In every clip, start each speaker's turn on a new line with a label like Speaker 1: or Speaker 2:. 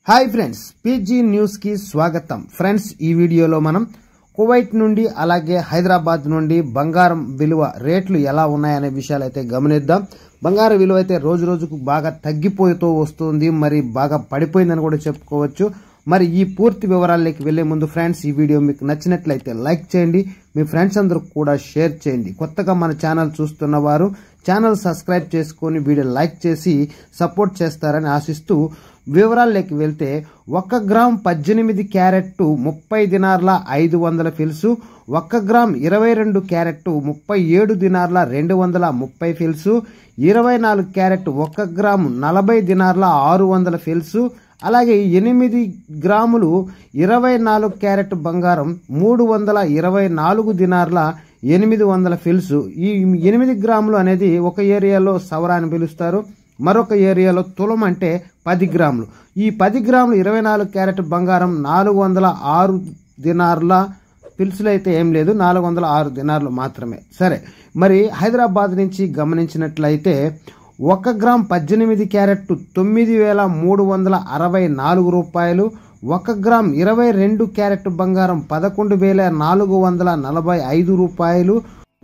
Speaker 1: Hi friends PG news की स्वागतम friends ఈ వీడియోలో మనం కువైట్ నుండి అలాగే హైదరాబాద్ నుండి బంగారం విలువ రేట్లు ఎలా ఉన్నాయనే విషయాలు అయితే గమనిద్దాం బంగారం విలువ అయితే రోజు రోజుకు బాగా తగ్గిపోతూ వస్తుంది మరి బాగా పడిపోయిందని కూడా చెప్పుకోవచ్చు మరి ఈ పూర్తి వివరాల్లోకి వెళ్ళే ముందు ఫ్రెండ్స్ ఈ వీడియో మీకు నచ్చినట్లయితే లైక్ చేయండి మీ ఫ్రెండ్స్ అందరూ కూడా షేర్ చేయండి కొత్తగా మన ఛానల్ చూస్తున్న వారు ఛానల్ సబ్స్క్రైబ్ చేసుకొని వీడియో లైక్ చేసి సపోర్ట్ చేస్తారని ఆశిస్తూ వివరాల్లోకి వెళ్తే 1 గ్రామ్ 18 క్యారెట్ 30 దినార్ల 500 ఫిల్స్ 1 గ్రామ్ 22 క్యారెట్ 37 దినార్ల 230 ఫిల్స్ 24 క్యారెట్ 1 గ్రామ్ 40 దినార్ల 600 ఫిల్స్ అలాగే 8 గ్రాములు 24 క్యారెట్ బంగారం 324 దినార్ల 800 ఫిల్స్ ఈ 8 గ్రాములు అనేది ఒక ఏరియాలో సవరా అని పిలుస్తారు మరొక ఏరియాలో తులం అంటే 10 గ్రాములు ఈ 10 గ్రాములు 24 క్యారెట్ బంగారం 406 దినార్ల ఫిల్స్లో అయితే ఏం లేదు 406 దినార్లు మాత్రమే సరే మరి హైదరాబాద్ నుంచి గమనించినట్లయితే 1 గ్రామ్ 18 క్యారెట్ 9364 రూపాయలు 1 గ్రామ్ 22 క్యారెట్ బంగారం 11445 రూపాయలు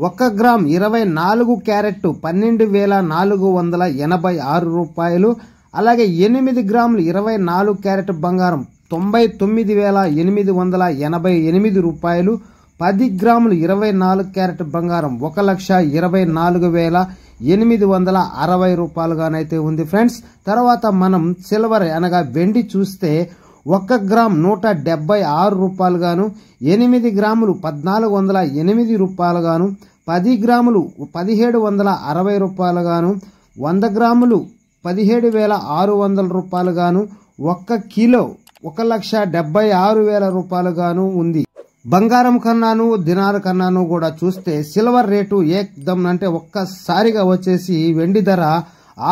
Speaker 1: 1 గ్రామ్ 24 క్యారెట్ 12486 రూపాయలు అలాగే 8 గ్రాములు 24 క్యారెట్ బంగారం 99888 రూపాయలు 10 గ్రాములు 24 క్యారెట్ బంగారం 1,24,860 రూపాయలుగానైతే ఉంది ఫ్రెండ్స్ తర్వాత మనం సిల్వర్ అనగా వెండి చూస్తే 1 గ్రామ్ 176 రూపాయలుగాను 8 గ్రాములు 1408 రూపాయలుగాను 10 గ్రాములు 1760 రూపాయలుగాను 100 గ్రాములు 17,600 రూపాయలుగాను 1 కిలో 1,76,000 రూపాయలుగాను ఉంది బంగారం కన్నాను దినార్ కన్నాను కూడా చూస్తే సిల్వర్ రేటు ఏకదం అంటే ఒక్కసారిగా వచ్చేసి వెండి ధర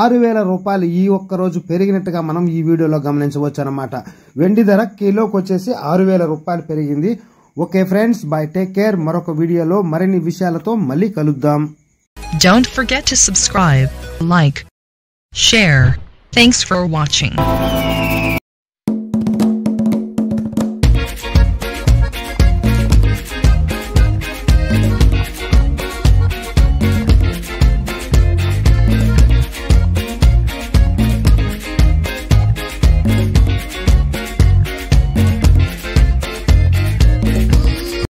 Speaker 1: 6,000 రూపాయలు ఈ ఒక్క రోజు పెరిగినట్టుగా మనం ఈ వీడియోలో గమనించవచ్చు అన్నమాట వెండి ధర కిలోకి వచ్చేసి 6,000 రూపాయలు పెరిగింది okay friends bye take care మరొక వీడియోలో మరిన్ని విషయాలతో మళ్ళీ కలుద్దాం
Speaker 2: Don't forget to subscribe, like, share. Thanks for watching.